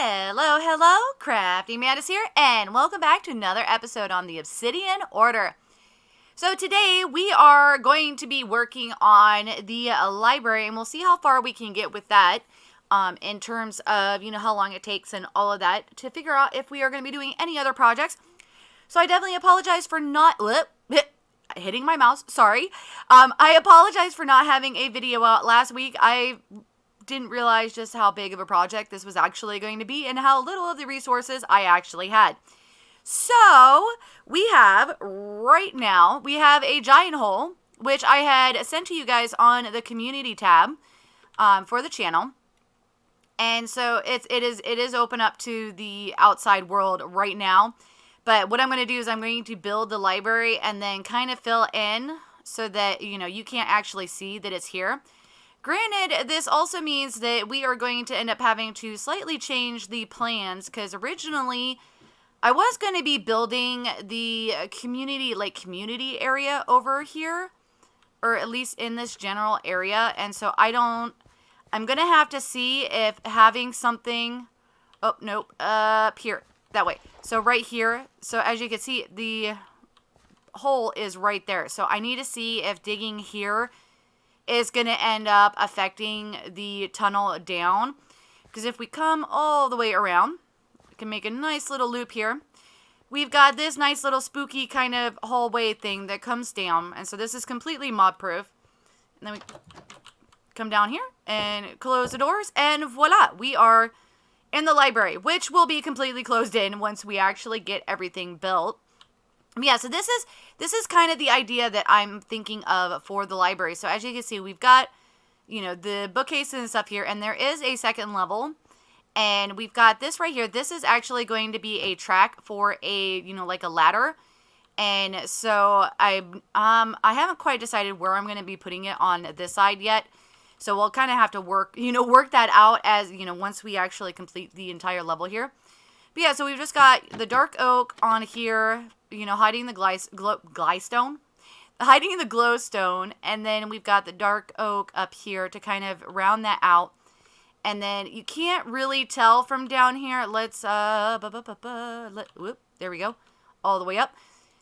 Hello, hello, CraftingMantis here, and welcome back to another episode on the Obsidian Order. So today we are going to be working on the library, and we'll see how far we can get with that in terms of, how long it takes and all of that to figure out if we are going to be doing any other projects. So I definitely apologize for not... hitting my mouse, sorry. I apologize for not having a video out last week. I didn't realize just how big of a project this was actually going to be and how little of the resources I actually had. So, we have, right now, we have a giant hole, which I had sent to you guys on the community tab for the channel. And so, it is open up to the outside world right now. But what I'm going to do is I'm going to build the library and then kind of fill in so that, you can't actually see that it's here. Granted, this also means that we are going to end up having to slightly change the plans because originally I was going to be building the community area over here, or at least in this general area. And so I'm going to have to see if having something, oh, nope, up here, that way. So right here, so as you can see, the hole is right there. So I need to see if digging here is going to end up affecting the tunnel down. Because if we come all the way around, we can make a nice little loop here. We've got this nice little spooky kind of hallway thing that comes down. And so this is completely mob proof. And then we come down here and close the doors. And voila, we are in the library, which will be completely closed in once we actually get everything built. Yeah, so this is kind of the idea that I'm thinking of for the library. So as you can see, we've got, the bookcases and stuff here, and there is a second level, and we've got this right here. This is actually going to be a track for a, like a ladder, and so I haven't quite decided where I'm going to be putting it on this side yet. So we'll kind of have to work that out as, once we actually complete the entire level here. But yeah, so we've just got the dark oak on here, hiding the glowstone, and then we've got the dark oak up here to kind of round that out. And then you can't really tell from down here. Let's, whoop, there we go, all the way up.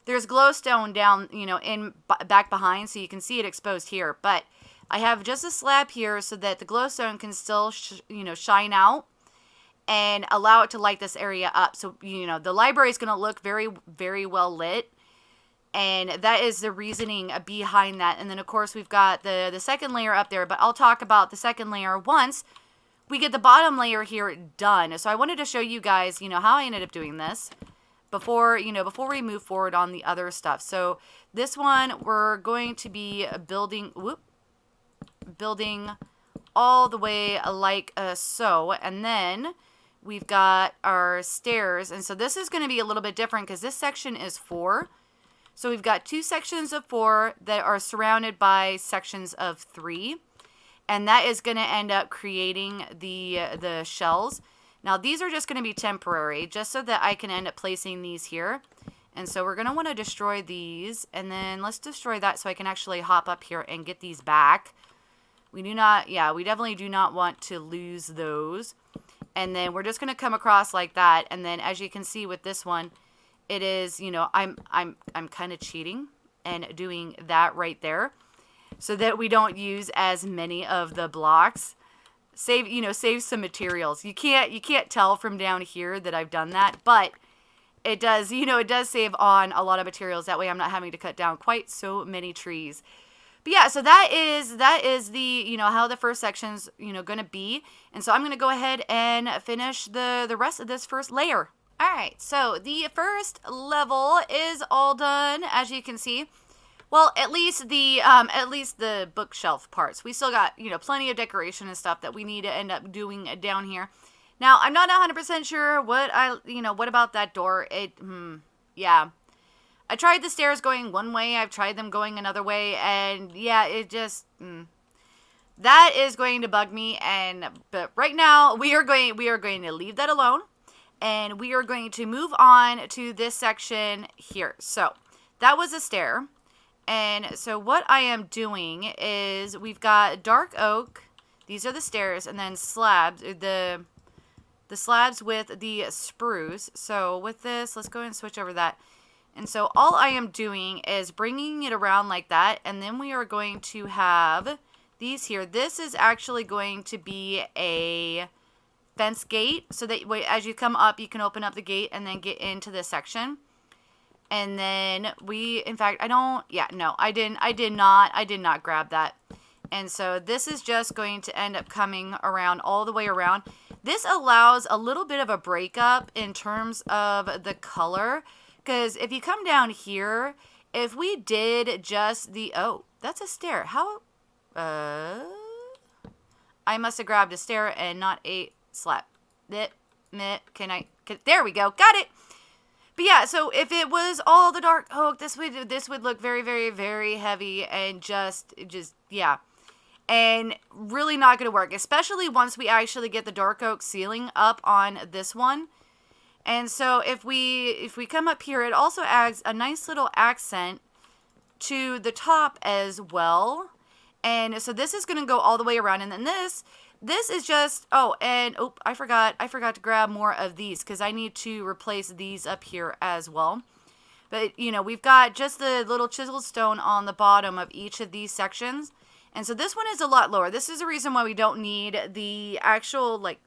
There's glowstone down, back behind, so you can see it exposed here. But I have just a slab here so that the glowstone can still, shine out and allow it to light this area up. So, the library is going to look very, very well lit. And that is the reasoning behind that. And then, of course, we've got the second layer up there. But I'll talk about the second layer once we get the bottom layer here done. So I wanted to show you guys, how I ended up doing this before we move forward on the other stuff. So this one, we're going to be building all the way like so. And then we've got our stairs, and so this is going to be a little bit different because this section is 4. So we've got 2 sections of 4 that are surrounded by sections of 3, and that is going to end up creating the shells. Now these are just going to be temporary, just so that I can end up placing these here. And so we're going to want to destroy these, and then let's destroy that so I can actually hop up here and get these back. We definitely do not want to lose those. And then we're just going to come across like that. And then as you can see with this one, it is, I'm kind of cheating and doing that right there so that we don't use as many of the blocks. Save some materials. You can't tell from down here that I've done that, but it does, it does save on a lot of materials. That way I'm not having to cut down quite so many trees. But yeah, so that is the, how the first section's, going to be. And so I'm going to go ahead and finish the rest of this first layer. All right, so the first level is all done, as you can see. Well, at least the bookshelf parts. We still got, plenty of decoration and stuff that we need to end up doing down here. Now, I'm not 100% sure what about that door. Yeah. I tried the stairs going one way, I've tried them going another way, and yeah, it just, that is going to bug me, but right now, we are going to leave that alone, and we are going to move on to this section here. So, that was a stair, and so what I am doing is, we've got dark oak, these are the stairs, and then slabs, the the slabs with the spruce. So with this, let's go ahead and switch over that. And so all I am doing is bringing it around like that, and then we are going to have these here. This is actually going to be a fence gate, so that as you come up, you can open up the gate and then get into this section. And then in fact, I did not grab that. And so this is just going to end up coming around all the way around. This allows a little bit of a breakup in terms of the color, because if you come down here, if we did just oh, that's a stair. How, I must have grabbed a stair and not a slab. There we go, got it. But yeah, so if it was all the dark oak, this would look very, very, very heavy and just yeah. And really not going to work, especially once we actually get the dark oak ceiling up on this one. And so if we come up here, it also adds a nice little accent to the top as well. And so this is going to go all the way around. And then this is just, I forgot to grab more of these, because I need to replace these up here as well. But, you know, we've got just the little chiseled stone on the bottom of each of these sections. And so this one is a lot lower. This is the reason why we don't need the actual, like,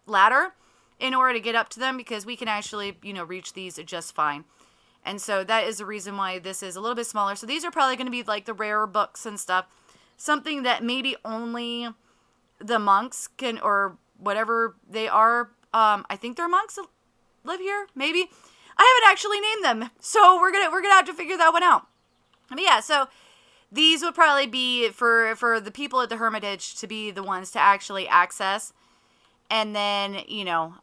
ladder in order to get up to them, because we can actually, you know, reach these just fine. And so that is the reason why this is a little bit smaller. So these are probably going to be, like, the rare books and stuff. Something that maybe only the monks can, or whatever they are. I think they're monks that live here, maybe. I haven't actually named them, so we're gonna have to figure that one out. But yeah, so these would probably be for the people at the Hermitage to be the ones to actually access. And then, you know,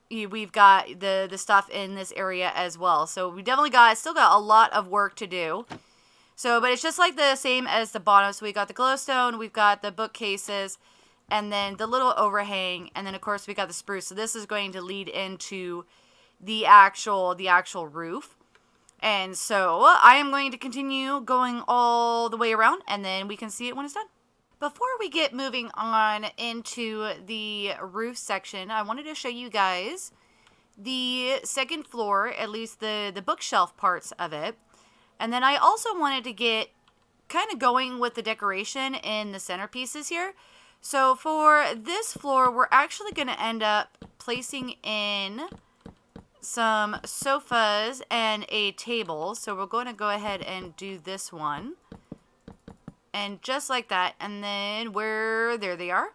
we've got the stuff in this area as well. So we definitely still got a lot of work to do. So, but it's just like the same as the bottom. So we got the glowstone, we've got the bookcases, and then the little overhang, and then of course we got the spruce. So this is going to lead into the actual roof. And so I am going to continue going all the way around, and then we can see it when it's done. Before we get moving on into the roof section, I wanted to show you guys the second floor, at least the bookshelf parts of it. And then I also wanted to get kind of going with the decoration in the centerpieces here. So for this floor, we're actually going to end up placing in some sofas and a table. So we're going to go ahead and do this one. And just like that. And then there they are.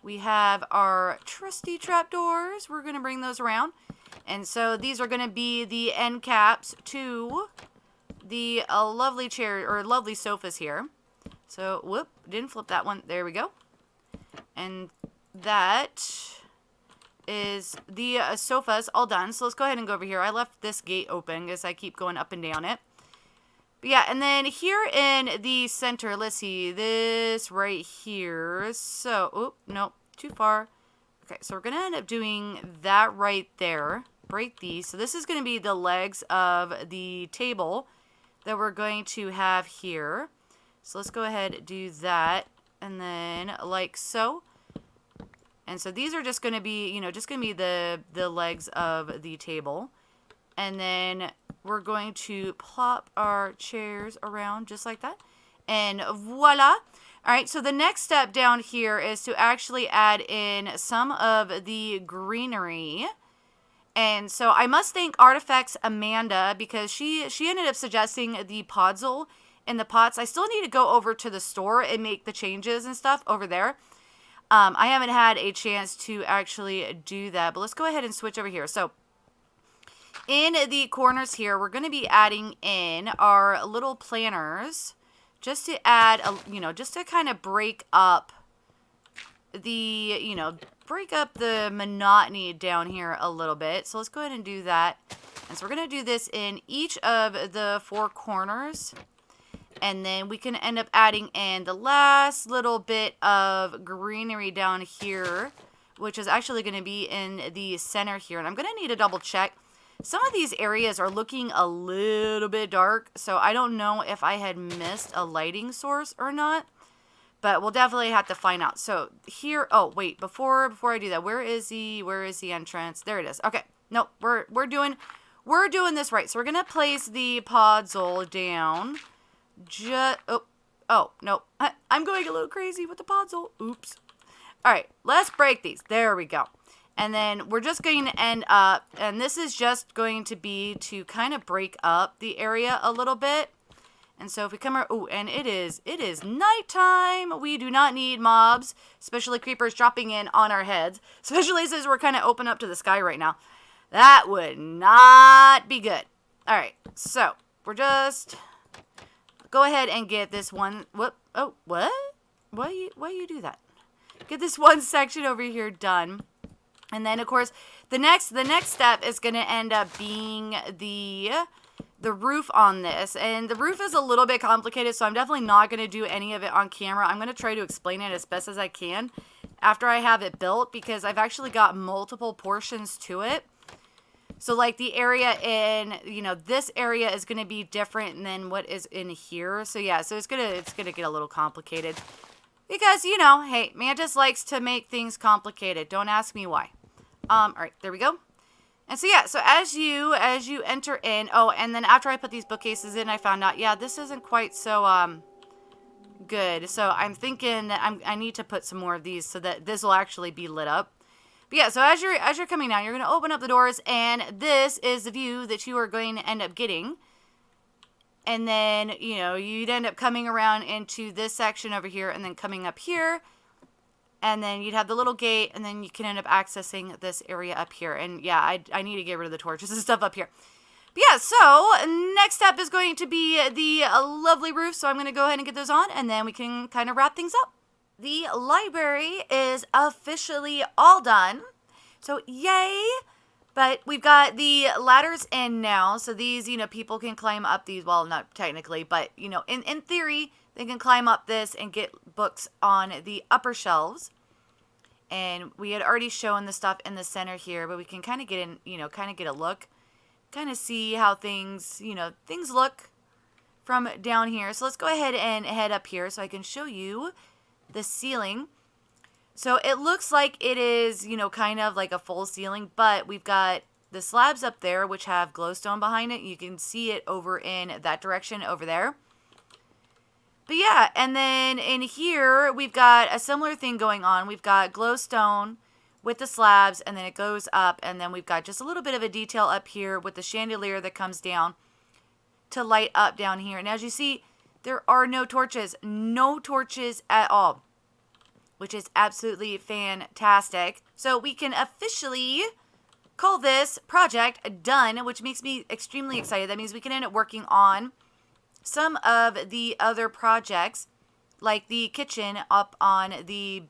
We have our trusty trapdoors. We're going to bring those around. And so these are going to be the end caps to the lovely chair, or lovely sofas here. So, whoop, didn't flip that one. There we go. And that is the sofas all done. So let's go ahead and go over here. I left this gate open because I keep going up and down it. But yeah, and then here in the center, let's see, this right here. So, oh, no, too far. Okay, so we're going to end up doing that right there. Break these. So this is going to be the legs of the table that we're going to have here. So let's go ahead and do that. And then like so. And so these are just going to be, you know, just going to be the legs of the table. And then we're going to plop our chairs around just like that. And voila. All right, so the next step down here is to actually add in some of the greenery. And so I must thank Artifacts Amanda, because she ended up suggesting the podzol in the pots. I still need to go over to the store and make the changes and stuff over there. I haven't had a chance to actually do that, but let's go ahead and switch over here. So in the corners here, we're going to be adding in our little planters just to add, just to kind of break up the monotony down here a little bit. So let's go ahead and do that. And so we're going to do this in each of the four corners. And then we can end up adding in the last little bit of greenery down here, which is actually going to be in the center here. And I'm going to need to double check. Some of these areas are looking a little bit dark, so I don't know if I had missed a lighting source or not. But we'll definitely have to find out. So here, oh wait, before I do that, where is the entrance? There it is. Okay, nope, we're doing this right. So we're gonna place the podzol down. Oh no, I'm going a little crazy with the podzol. Oops. All right, let's break these. There we go. And then we're just going to end up, and this is just going to be to kind of break up the area a little bit. And so if we come around, oh, and it is nighttime. We do not need mobs, especially creepers dropping in on our heads, especially since we're kind of open up to the sky right now. That would not be good. All right, so we're just go ahead and get this one. Whoop! Oh, what? Why you do that? Get this one section over here done. And then, of course, the next step is going to end up being the roof on this. And the roof is a little bit complicated, so I'm definitely not going to do any of it on camera. I'm going to try to explain it as best as I can after I have it built, because I've actually got multiple portions to it. So, like, the area in, this area is going to be different than what is in here. So, yeah, so it's gonna get a little complicated. Because, hey, Mantis likes to make things complicated. Don't ask me why. All right, there we go. And so, yeah, so as you enter in, oh, and then after I put these bookcases in, I found out, yeah, this isn't quite so, good. So I'm thinking that I need to put some more of these so that this will actually be lit up. But yeah, so as you're coming down, you're going to open up the doors, and this is the view that you are going to end up getting. And then, you'd end up coming around into this section over here and then coming up here. And then you'd have the little gate, and then you can end up accessing this area up here. And yeah, I need to get rid of the torches and stuff up here. But yeah, so next step is going to be the lovely roof. So I'm going to go ahead and get those on, and then we can kind of wrap things up. The library is officially all done. So yay! But we've got the ladders in now. So these, people can climb up these. Well, not technically, but, in theory, they can climb up this and get books on the upper shelves. And we had already shown the stuff in the center here, but we can kind of get in, kind of get a look. Kind of see how things, things look from down here. So let's go ahead and head up here so I can show you the ceiling. So it looks like it is, kind of like a full ceiling, but we've got the slabs up there, which have glowstone behind it. You can see it over in that direction over there. But yeah, and then in here, we've got a similar thing going on. We've got glowstone with the slabs, and then it goes up, and then we've got just a little bit of a detail up here with the chandelier that comes down to light up down here. And as you see, there are no torches at all, which is absolutely fantastic. So we can officially call this project done, which makes me extremely excited. That means we can end up working on some of the other projects, like the kitchen up on the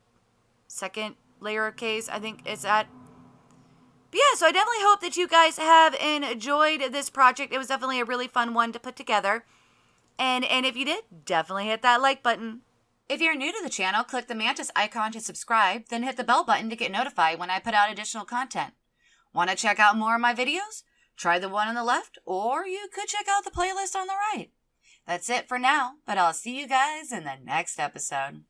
second layer case, I think it's at. But yeah, so I definitely hope that you guys have enjoyed this project. It was definitely a really fun one to put together. And if you did, definitely hit that like button. If you're new to the channel, click the Mantis icon to subscribe, then hit the bell button to get notified when I put out additional content. Want to check out more of my videos? Try the one on the left, or you could check out the playlist on the right. That's it for now, but I'll see you guys in the next episode.